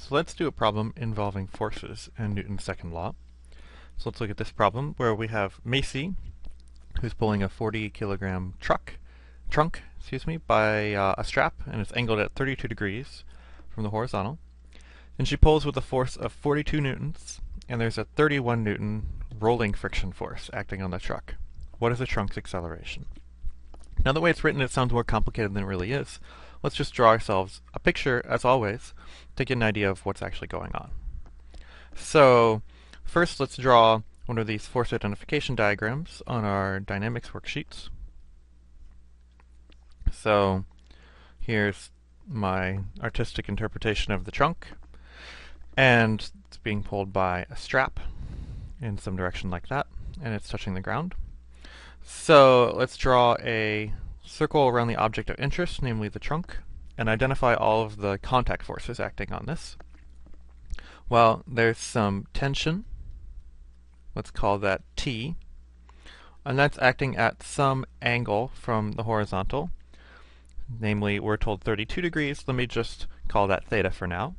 So let's do a problem involving forces and Newton's second law. So let's look at this problem where we have Macie, who's pulling a 40 kilogram trunk, by a strap, and it's angled at 32 degrees from the horizontal. And she pulls with a force of 42 newtons, and there's a 31 newton rolling friction force acting on the truck. What is the trunk's acceleration? Now, the way it's written, it sounds more complicated than it really is. Let's just draw ourselves a picture, as always, to get an idea of what's actually going on. So, first let's draw one of these force identification diagrams on our dynamics worksheets. So, here's my artistic interpretation of the trunk, and it's being pulled by a strap in some direction like that, and it's touching the ground. So let's draw a circle around the object of interest, namely the trunk, and identify all of the contact forces acting on this. Well, there's some tension, let's call that T, and that's acting at some angle from the horizontal. Namely, we're told 32 degrees, let me just call that theta for now.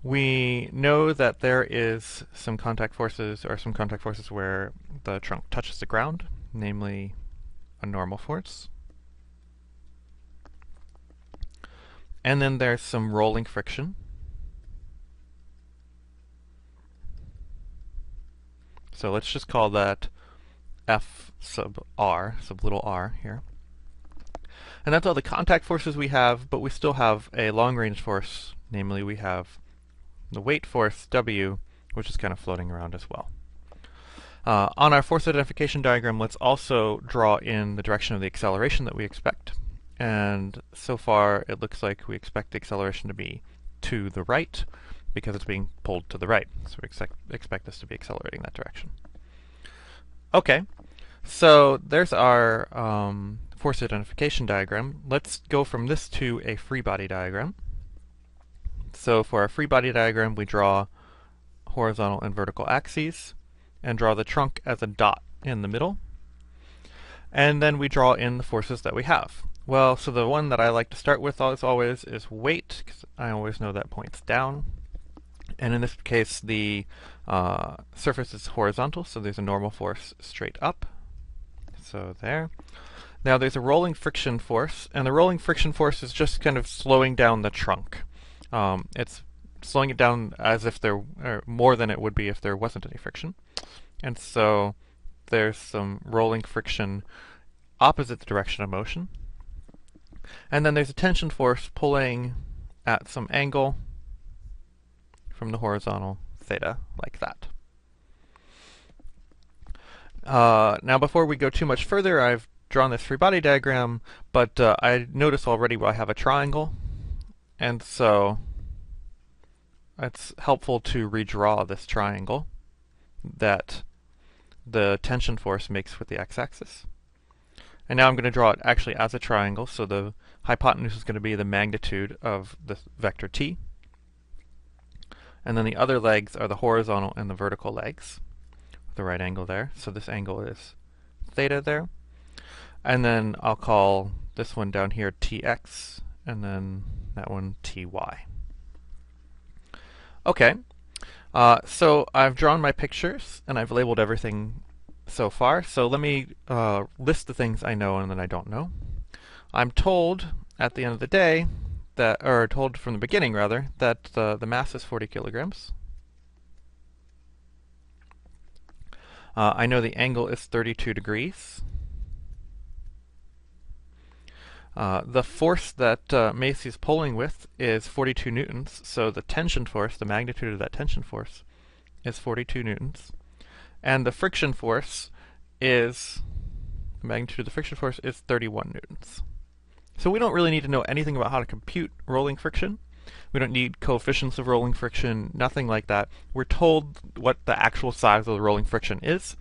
We know that there is some contact forces, where the trunk touches the ground, namely a normal force. And then there's some rolling friction. So let's just call that F sub r, sub little r here. And that's all the contact forces we have, but we still have a long-range force, namely we have the weight force W, which is kind of floating around as well. On our force identification diagram, let's also draw in the direction of the acceleration that we expect. And so far, it looks like we expect the acceleration to be to the right, because it's being pulled to the right. So we expect this to be accelerating that direction. Okay, so there's our force identification diagram. Let's go from this to a free body diagram. So for our free body diagram, we draw horizontal and vertical axes, and draw the trunk as a dot in the middle. And then we draw in the forces that we have. Well, so the one that I like to start with, as always, is weight, because I always know that points down. And in this case, the surface is horizontal, so there's a normal force straight up. So there. Now there's a rolling friction force, and the rolling friction force is just kind of slowing down the trunk. It's slowing it down as if there were more than it would be if there wasn't any friction. And so there's some rolling friction opposite the direction of motion. And then there's a tension force pulling at some angle from the horizontal theta, like that. Now before we go too much further, I've drawn this free body diagram, but I notice already I have a triangle, and so it's helpful to redraw this triangle that the tension force makes with the x-axis. And now I'm going to draw it actually as a triangle, so the hypotenuse is going to be the magnitude of the vector t. And then the other legs are the horizontal and the vertical legs, with the right angle there. So this angle is theta there. And then I'll call this one down here tx, and then that one ty. Okay, so I've drawn my pictures, and I've labeled everything so far. So let me list the things I know and that I don't know. I'm told at the end of the day, or told from the beginning rather, that the mass is 40 kilograms. I know the angle is 32 degrees. The force that Macie is pulling with is 42 newtons, so the tension force, the magnitude of that tension force, is 42 newtons. And the friction force is, the magnitude of the friction force is 31 newtons. So we don't really need to know anything about how to compute rolling friction. We don't need coefficients of rolling friction, nothing like that. We're told what the actual size of the rolling friction is,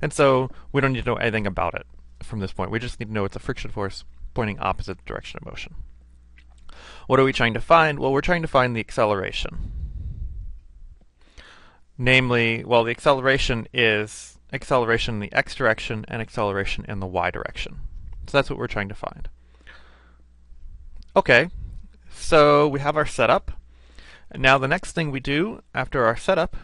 and so we don't need to know anything about it from this point. We just need to know it's a friction force pointing opposite the direction of motion. What are we trying to find? Well, we're trying to find the acceleration. Namely, well, the acceleration is acceleration in the x direction and acceleration in the y direction. So that's what we're trying to find. Okay, so we have our setup, Now the next thing we do after our setup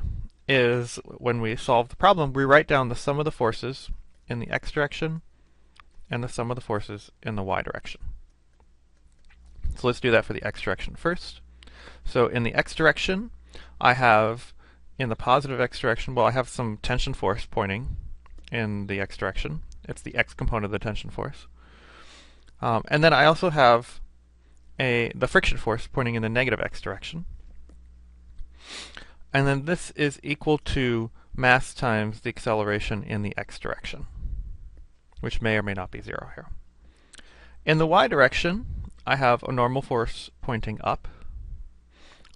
is when we solve the problem, we write down the sum of the forces in the x direction and the sum of the forces in the y direction. So let's do that for the x direction first. So in the x direction, I have, in the positive x direction, well, I have some tension force pointing in the x direction. It's the x component of the tension force. And then I also have the friction force pointing in the negative x direction. And then this is equal to mass times the acceleration in the x direction, which may or may not be 0 here. In the y direction, I have a normal force pointing up.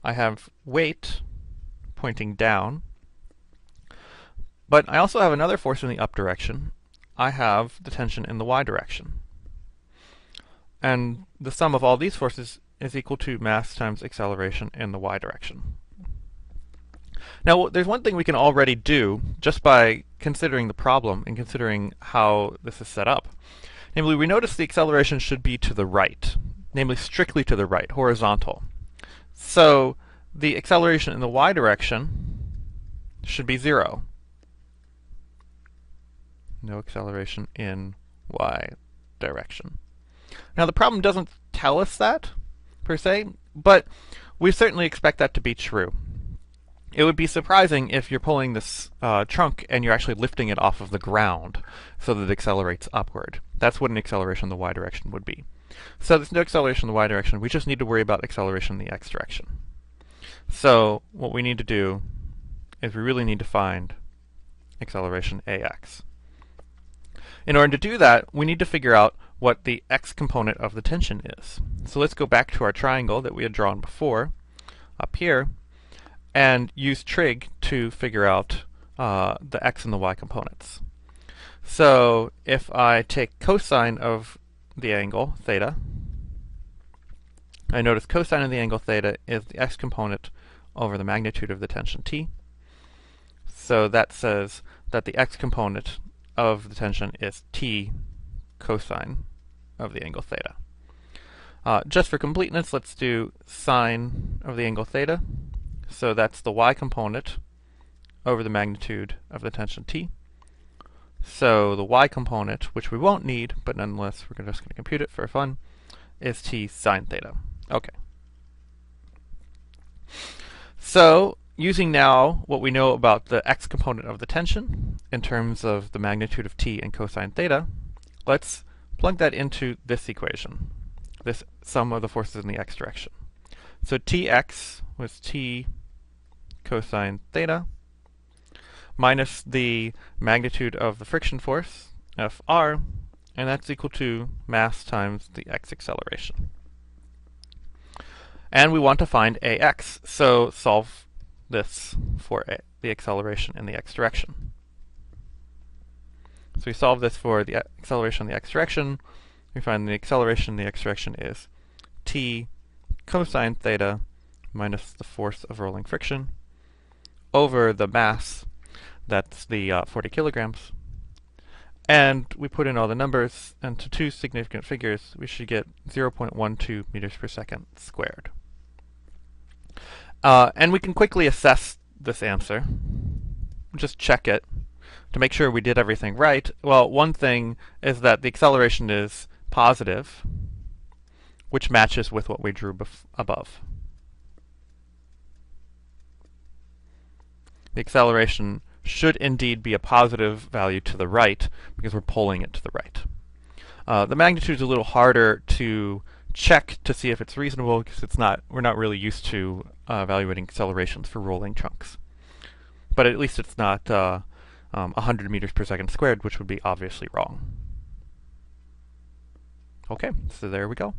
I have weight pointing down. But I also have another force in the up direction. I have the tension in the y direction. And the sum of all these forces is equal to mass times acceleration in the y direction. Now, there's one thing we can already do just by considering the problem and considering how this is set up. Namely, we notice the acceleration should be to the right, namely strictly to the right, horizontal. So the acceleration in the y direction should be 0. No acceleration in y direction. Now, the problem doesn't tell us that, per se, but we certainly expect that to be true. It would be surprising if you're pulling this trunk and you're actually lifting it off of the ground so that it accelerates upward. That's what an acceleration in the y direction would be. So there's no acceleration in the y direction. We just need to worry about acceleration in the x direction. So what we need to do is we really need to find acceleration ax. In order to do that, we need to figure out what the x component of the tension is. So let's go back to our triangle that we had drawn before, up here, and use trig to figure out the x and the y components. So if I take cosine of the angle, theta, I notice cosine of the angle theta is the x component over the magnitude of the tension T. So that says that the x component of the tension is T cosine of the angle theta. Just for completeness, let's do sine of the angle theta. So that's the y component over the magnitude of the tension T. So the y component, which we won't need, but nonetheless we're just going to compute it for fun, is T sine theta. Okay. So using now what we know about the x component of the tension in terms of the magnitude of T and cosine theta, let's plug that into this equation, this sum of the forces in the x direction. So Tx was T cosine theta minus the magnitude of the friction force, Fr, and that's equal to mass times the x acceleration. And we want to find ax, so solve this for the acceleration in the x direction. So we solve this for the acceleration in the x direction. We find the acceleration in the x direction is T cosine theta minus the force of rolling friction over the mass, that's the 40 kilograms. And we put in all the numbers, and to two significant figures, we should get 0.12 meters per second squared. And we can quickly assess this answer. Just check it to make sure we did everything right. Well, one thing is that the acceleration is positive, which matches with what we drew above. The acceleration should indeed be a positive value to the right because we're pulling it to the right. The magnitude is a little harder to check to see if it's reasonable because we're not really used to evaluating accelerations for rolling chunks. But at least it's not 100 meters per second squared, which would be obviously wrong. Okay, so there we go.